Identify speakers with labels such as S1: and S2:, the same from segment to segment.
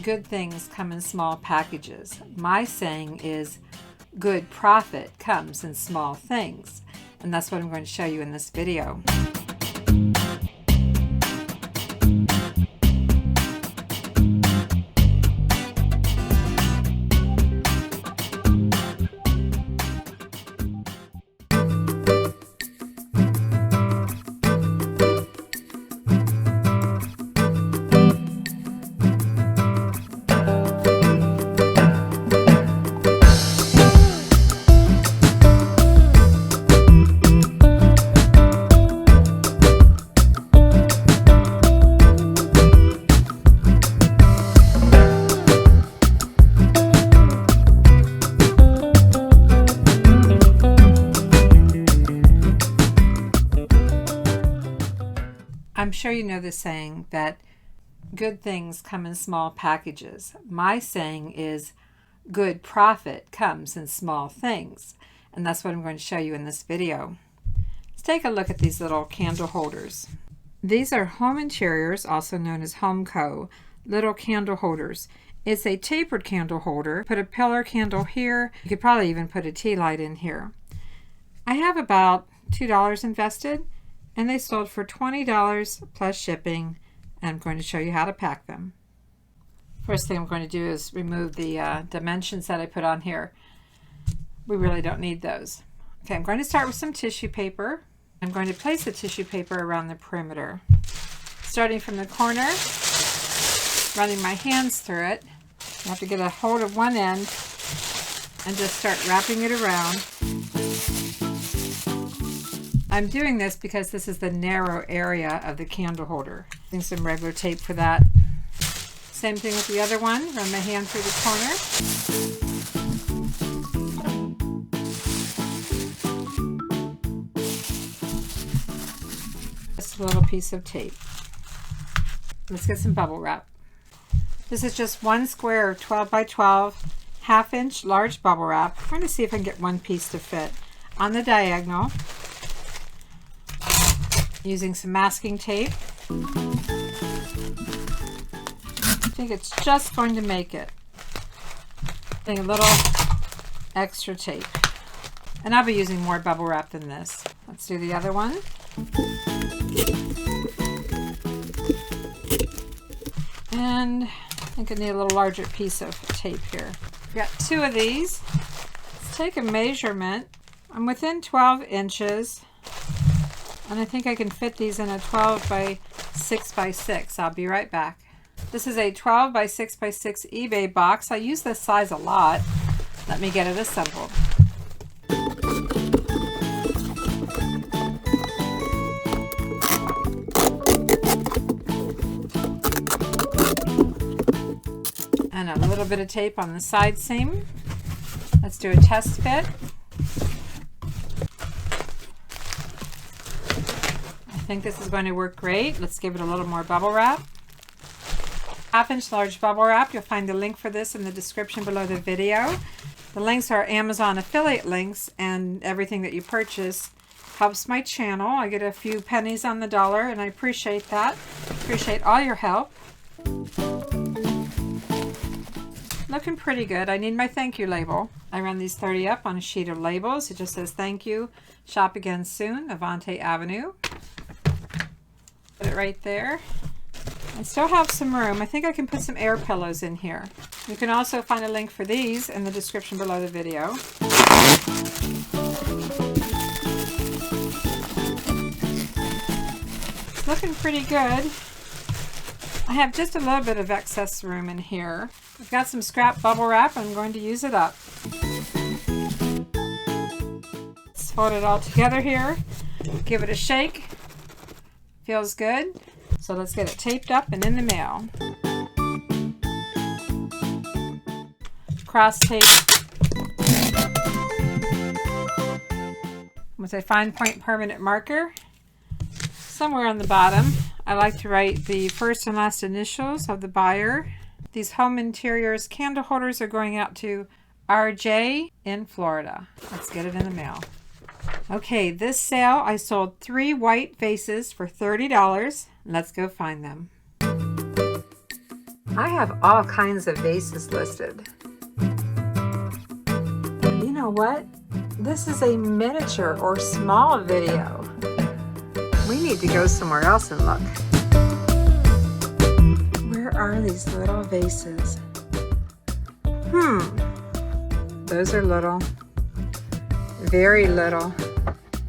S1: good things come in small packages. My saying is good profit comes in small things. And that's what I'm going to show you in this video. I'm sure you know the saying that good things come in small packages. My saying is good profit comes in small things. And that's what I'm going to show you in this video. Let's take a look at these little candle holders. These are home interiors, also known as Home Co. little candle holders. It's a tapered candle holder. Put a pillar candle here. You could probably even put a tea light in here. I have about $2 invested. And they sold for $20 plus shipping. And I'm going to show you how to pack them. First thing I'm going to do is remove the dimensions that I put on here. We really don't need those. Okay, I'm going to start with some tissue paper. I'm going to place the tissue paper around the perimeter. Starting from the corner, running my hands through it. I have to get a hold of one end and just start wrapping it around. I'm doing this because this is the narrow area of the candle holder. Using some regular tape for that. Same thing with the other one. Run my hand through the corner. Just a little piece of tape. Let's get some bubble wrap. This is just one square of 12 by 12, half-inch large bubble wrap. I'm going to see if I can get one piece to fit on the diagonal. Using some masking tape. I think it's just going to make it. Getting a little extra tape. And I'll be using more bubble wrap than this. Let's do the other one. And I think I need a little larger piece of tape here. I've got two of these. Let's take a measurement. I'm within 12 inches. And I think I can fit these in a 12 by 6 by 6. I'll be right back. This is a 12 by 6 by 6 eBay box. I use this size a lot. Let me get it assembled. And a little bit of tape on the side seam. Let's do a test fit. I think this is going to work great. Let's give it a little more bubble wrap. Half-inch large bubble wrap. You'll find the link for this in the description below the video. The links are Amazon affiliate links, and everything that you purchase helps my channel. I get a few pennies on the dollar, and I appreciate that. Appreciate all your help. Looking pretty good. I need my thank you label. I run these 30 up on a sheet of labels. It just says thank you. Shop again soon. Avante-avenue. Put it right there. I still have some room. I think I can put some air pillows in here. You can also find a link for these in the description below the video. It's looking pretty good. I have just a little bit of excess room in here. I've got some scrap bubble wrap. I'm going to use it up. Let's fold it all together here. Give it a shake. Feels good. So let's get it taped up and in the mail. Cross tape with a fine point permanent marker. Somewhere on the bottom, I like to write the first and last initials of the buyer. These home interiors candle holders are going out to RJ in Florida. Let's get it in the mail. Okay, this sale, I sold 3 white vases for $30. Let's go find them. I have all kinds of vases listed. You know what? This is a miniature or small video. We need to go somewhere else and look. Where are these little vases? Those are little. Very little.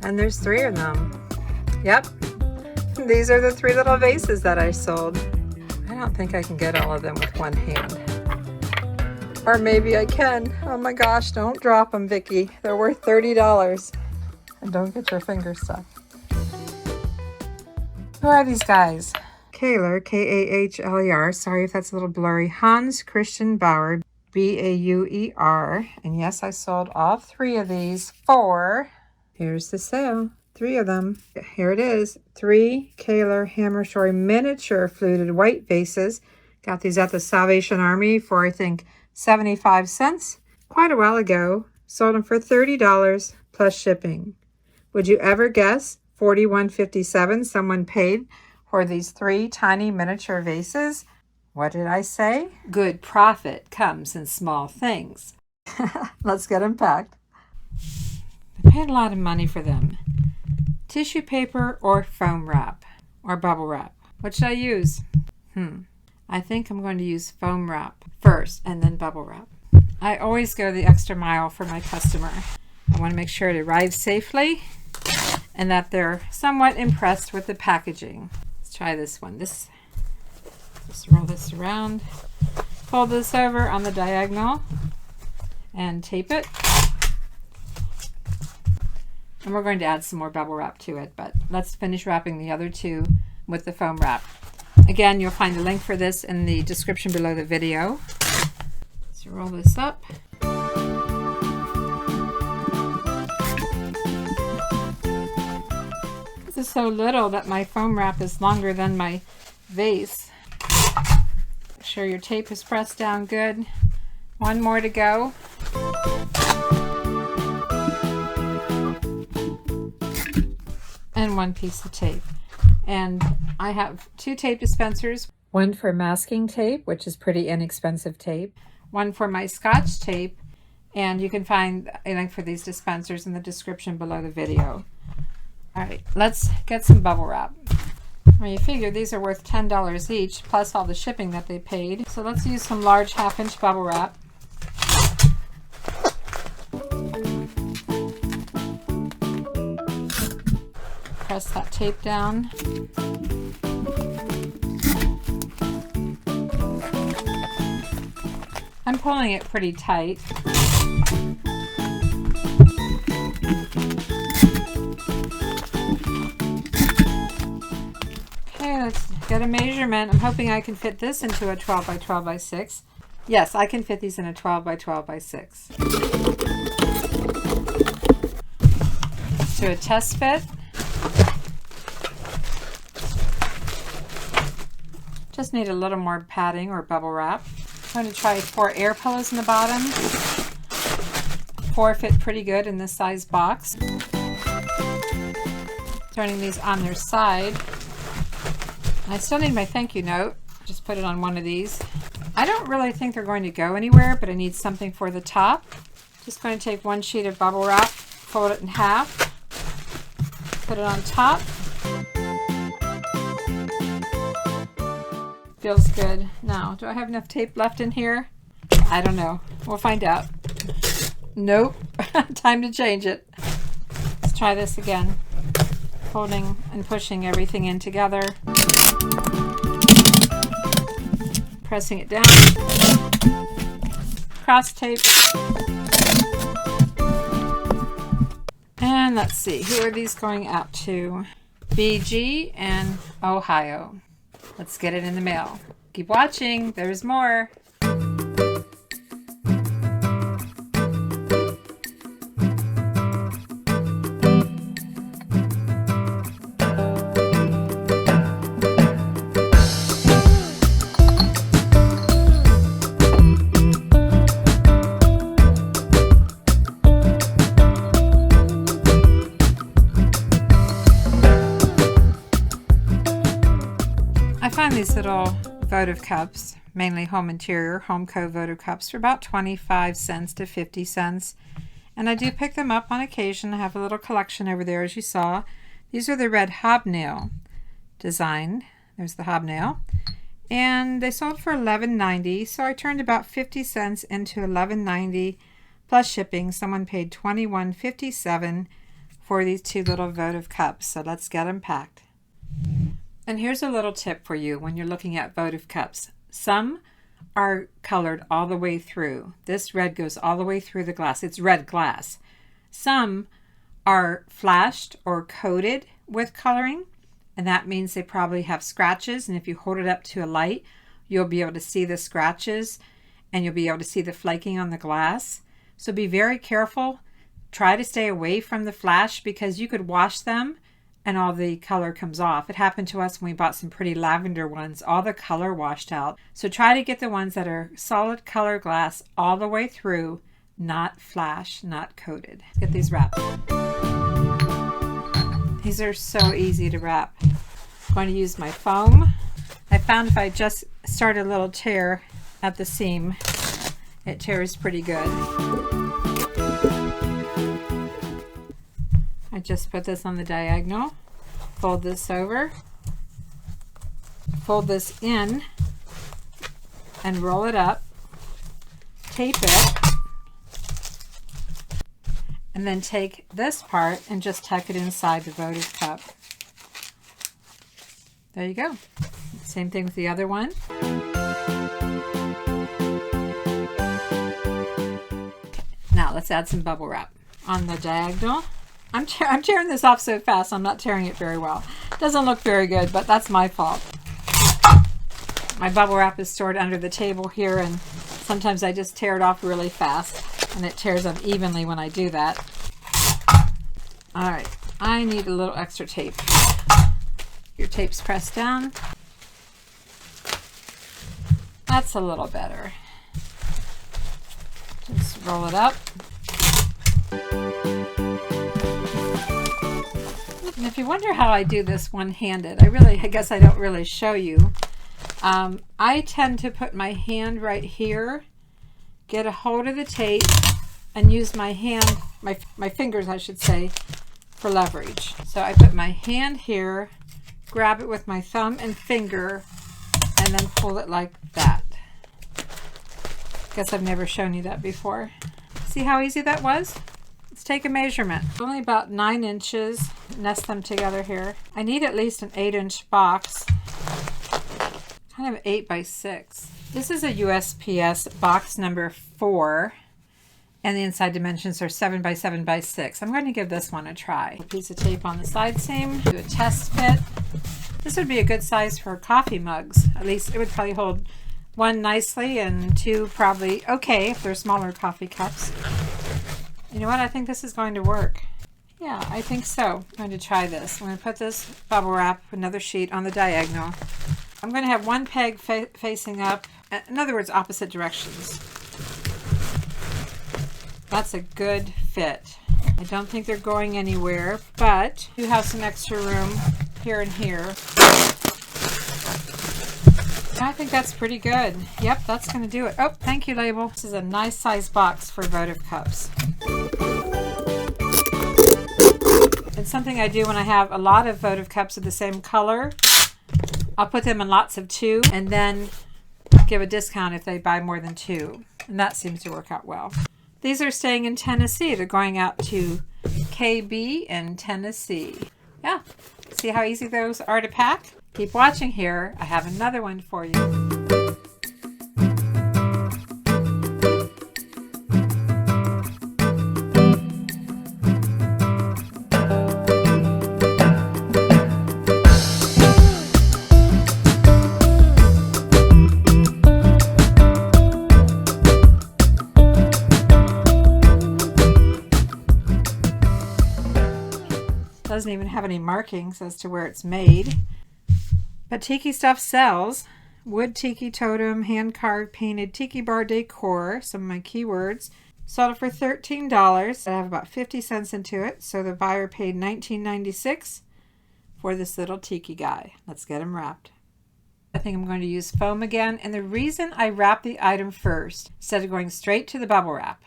S1: And there's 3 of them. Yep. These are the 3 little vases that I sold. I don't think I can get all of them with one hand. Or maybe I can. Oh my gosh, don't drop them, Vicki. They're worth $30. And don't get your finger stuck. Who are these guys? Kahler, K-A-H-L-E-R. Sorry if that's a little blurry. Hans Christian Bauer, B-A-U-E-R. And yes, I sold all 3 of these for, here's the sale. 3 of them. Here it is. 3 Kahler Hammershore miniature fluted white vases. Got these at the Salvation Army for, I think, 75 cents. Quite a while ago. Sold them for $30 plus shipping. Would you ever guess $41.57 someone paid for these 3 tiny miniature vases? What did I say? Good profit comes in small things. Let's get them packed. I paid a lot of money for them. Tissue paper or foam wrap or bubble wrap. What should I use? I think I'm going to use foam wrap first and then bubble wrap. I always go the extra mile for my customer. I want to make sure it arrives safely and that they're somewhat impressed with the packaging. Let's try this one. Just roll this around, fold this over on the diagonal and tape it. And we're going to add some more bubble wrap to it, but let's finish wrapping the other 2 with the foam wrap. Again, you'll find a link for this in the description below the video. So roll this up. This is so little that my foam wrap is longer than my vase. Make sure your tape is pressed down good. 1 more to go. And 1 piece of tape. And I have 2 tape dispensers, one for masking tape, which is pretty inexpensive tape, one for my Scotch tape, and you can find a link for these dispensers in the description below the video. All right, let's get some bubble wrap. Well, you figure these are worth $10 each, plus all the shipping that they paid. So let's use some large 1/2-inch bubble wrap. Press that tape down. I'm pulling it pretty tight. Okay, let's get a measurement. I'm hoping I can fit this into a 12 by 12 by 6. Yes, I can fit these in a 12 by 12 by 6. Let's do a test fit. Just need a little more padding or bubble wrap. I'm going to try 4 air pillows in the bottom. 4 fit pretty good in this size box. Turning these on their side. I still need my thank you note. Just put it on one of these. I don't really think they're going to go anywhere, but I need something for the top. Just going to take 1 sheet of bubble wrap, fold it in half, put it on top. Feels good. Now, do I have enough tape left in here? I don't know. We'll find out. Nope. Time to change it. Let's try this again. Folding and pushing everything in together. Pressing it down. Cross tape. And let's see, who are these going out to? BG and Ohio. Let's get it in the mail. Keep watching, there's more. I find these little votive cups mainly home interior, home co votive cups for about 25 cents to 50 cents. And I do pick them up on occasion. I have a little collection over there, as you saw. These are the red hobnail design. There's the hobnail. And they sold for $11.90, so I turned about 50 cents into $11.90 plus shipping. Someone paid $21.57 for these two little votive cups. So let's get them packed. And here's a little tip for you when you're looking at votive cups. Some are colored all the way through. This red goes all the way through the glass. It's red glass. Some are flashed or coated with coloring, and that means they probably have scratches, and if you hold it up to a light, you'll be able to see the scratches and you'll be able to see the flaking on the glass. So be very careful. Try to stay away from the flash because you could wash them and all the color comes off. It happened to us when we bought some pretty lavender ones. All the color washed out. So try to get the ones that are solid color glass all the way through, not flash, not coated. Let's get these wrapped. These are so easy to wrap. I'm going to use my foam. I found if I just start a little tear at the seam, it tears pretty good. I just put this on the diagonal, fold this over, fold this in, and roll it up, tape it, and then take this part and just tuck it inside the votive cup. There you go. Same thing with the other one. Now let's add some bubble wrap on the diagonal. I'm tearing this off so fast, I'm not tearing it very well. Doesn't look very good, but that's my fault. My bubble wrap is stored under the table here, and sometimes I just tear it off really fast, and it tears up evenly when I do that. All right, I need a little extra tape. Your tape's pressed down. That's a little better. Just roll it up. And if you wonder how I do this one-handed, I guess I don't really show you. I tend to put my hand right here, get a hold of the tape, and use my hand, my fingers I should say, for leverage. So I put my hand here, grab it with my thumb and finger, and then pull it like that. Guess I've never shown you that before. See how easy that was? Let's take a measurement. Only about 9 inches. Nest them together here. I need at least an 8-inch box. Kind of 8 by 6. This is a USPS box number 4, and the inside dimensions are 7 by 7 by 6. I'm going to give this one a try. A piece of tape on the side seam. Do a test fit. This would be a good size for coffee mugs. At least it would probably hold 1 nicely and 2 probably okay if they're smaller coffee cups. You know what? I think this is going to work. Yeah, I think so. I'm going to try this. I'm going to put this bubble wrap, another sheet on the diagonal. I'm going to have one peg facing up, in other words, opposite directions. That's a good fit. I don't think they're going anywhere, but you have some extra room here and here. I think that's pretty good. Yep, that's going to do it. Oh, thank you, label. This is a nice size box for votive cups. It's something I do when I have a lot of votive cups of the same color. I'll put them in lots of 2 and then give a discount if they buy more than 2. And that seems to work out well. These are staying in Tennessee. They're going out to KB in Tennessee. Yeah, see how easy those are to pack? Keep watching here. I have another one for you. Doesn't even have any markings as to where it's made. But Tiki Stuff sells. Wood tiki totem, hand carved, painted tiki bar decor, some of my keywords. Sold it for $13. I have about 50 cents into it, so the buyer paid $19.96 for this little tiki guy. Let's get him wrapped. I think I'm going to use foam again. And the reason I wrap the item first instead of going straight to the bubble wrap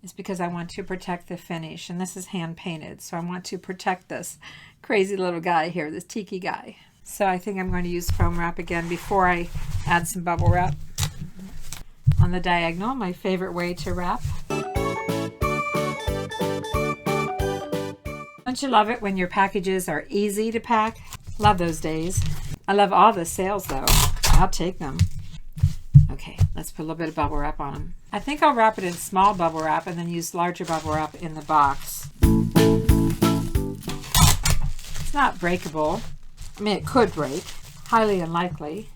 S1: is because I want to protect the finish. And this is hand painted, so I want to protect this crazy little guy here, this tiki guy. So I think I'm going to use foam wrap again before I add some bubble wrap. On the diagonal, my favorite way to wrap. Don't you love it when your packages are easy to pack? Love those days. I love all the sales though. I'll take them. Okay, let's put a little bit of bubble wrap on them. I think I'll wrap it in small bubble wrap and then use larger bubble wrap in the box. It's not breakable. I mean, it could break. Highly unlikely.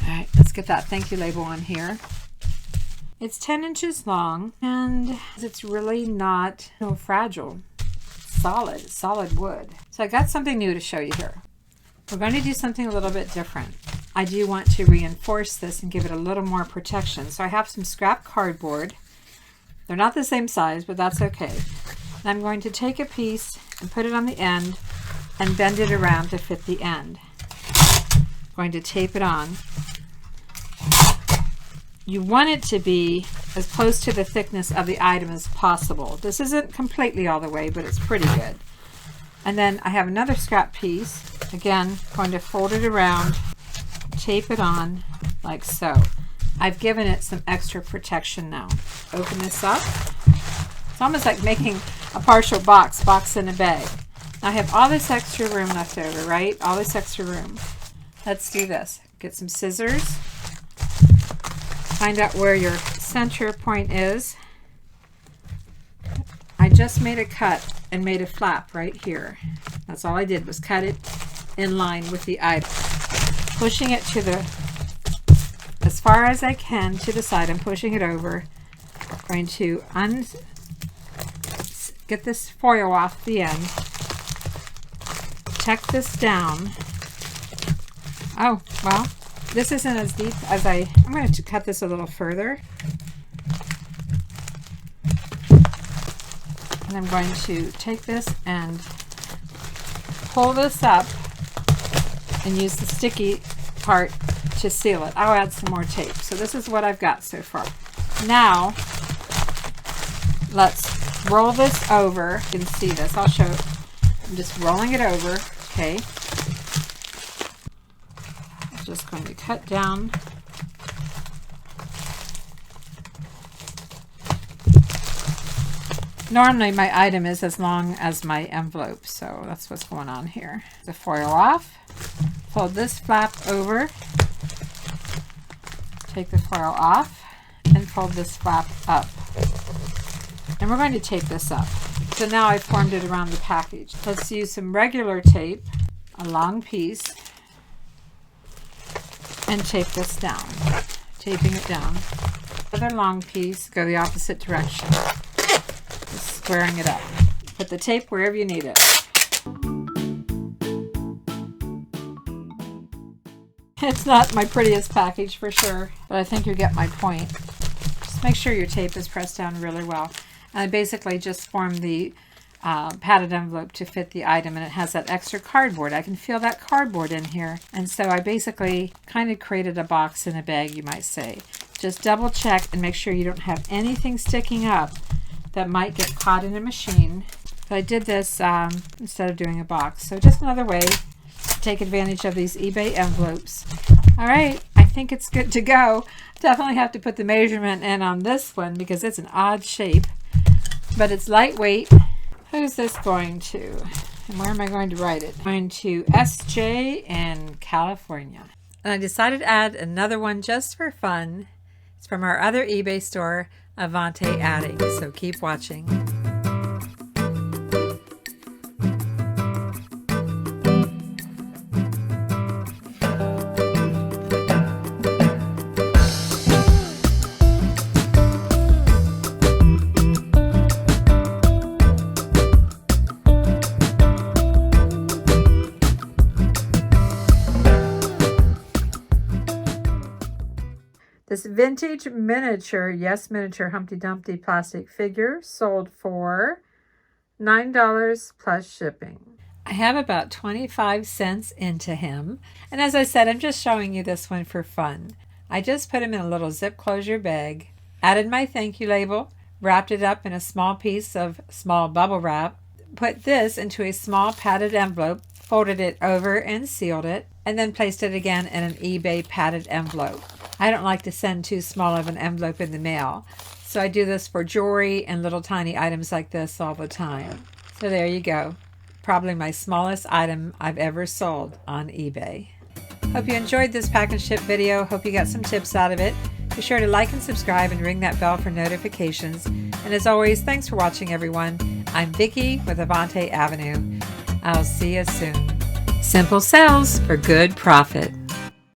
S1: All right, let's get that thank you label on here. It's 10 inches long and it's really not fragile. Solid wood. So I got something new to show you here. We're going to do something a little bit different. I do want to reinforce this and give it a little more protection. So I have some scrap cardboard. They're not the same size, but that's okay. And I'm going to take a piece and put it on the end and bend it around to fit the end. I'm going to tape it on. You want it to be as close to the thickness of the item as possible. This isn't completely all the way, but it's pretty good. And then I have another scrap piece. Again, going to fold it around, tape it on like so. I've given it some extra protection now. Open this up. It's almost like making a partial box in a bag. Now I have all this extra room left over, right? All this extra room. Let's do this. Get some scissors. Find out where your center point is. I just made a cut and made a flap right here. That's all I did was cut it in line with the item. Pushing it to the, as far as I can to the side, I'm pushing it over. I'm going to get this foil off the end. Tuck this down. Oh, well, this isn't as deep as I'm going to cut this a little further. And I'm going to take this and pull this up and use the sticky part to seal it. I'll add some more tape. So this is what I've got so far. Now, let's roll this over. You can see this. I'll show it. I'm just rolling it over. Okay. I'm just going to cut down. Normally my item is as long as my envelope, so that's what's going on here. The foil off, fold this flap over, take the foil off, and fold this flap up. And we're going to tape this up. So now I've formed it around the package. Let's use some regular tape, a long piece, and tape this down. Taping it down. Another long piece, go the opposite direction. Just squaring it up. Put the tape wherever you need it. It's not my prettiest package for sure, but I think you get my point. Just make sure your tape is pressed down really well. And I basically just formed the padded envelope to fit the item, and it has that extra cardboard. I can feel that cardboard in here. And so I basically kind of created a box in a bag, you might say. Just double check and make sure you don't have anything sticking up that might get caught in a machine. But I did this instead of doing a box. So just another way to take advantage of these eBay envelopes. All right, I think it's good to go. Definitely have to put the measurement in on this one because it's an odd shape, but it's lightweight. Who's this going to? And where am I going to write it? I'm going to SJ in California. And I decided to add another one just for fun. It's from our other eBay store, Avante-avenue. So keep watching. This vintage miniature, yes, miniature Humpty Dumpty plastic figure sold for $9 plus shipping. I have about 25 cents into him. And as I said, I'm just showing you this one for fun. I just put him in a little zip closure bag, added my thank you label, wrapped it up in a small piece of small bubble wrap, put this into a small padded envelope, folded it over and sealed it, and then placed it again in an eBay padded envelope. I don't like to send too small of an envelope in the mail, so I do this for jewelry and little tiny items like this all the time. So there you go. Probably my smallest item I've ever sold on eBay. Hope you enjoyed this pack and ship video. Hope you got some tips out of it. Be sure to like and subscribe and ring that bell for notifications. And as always, thanks for watching, everyone. I'm Vicki with Avante Avenue. I'll see you soon. Simple sales for good profit.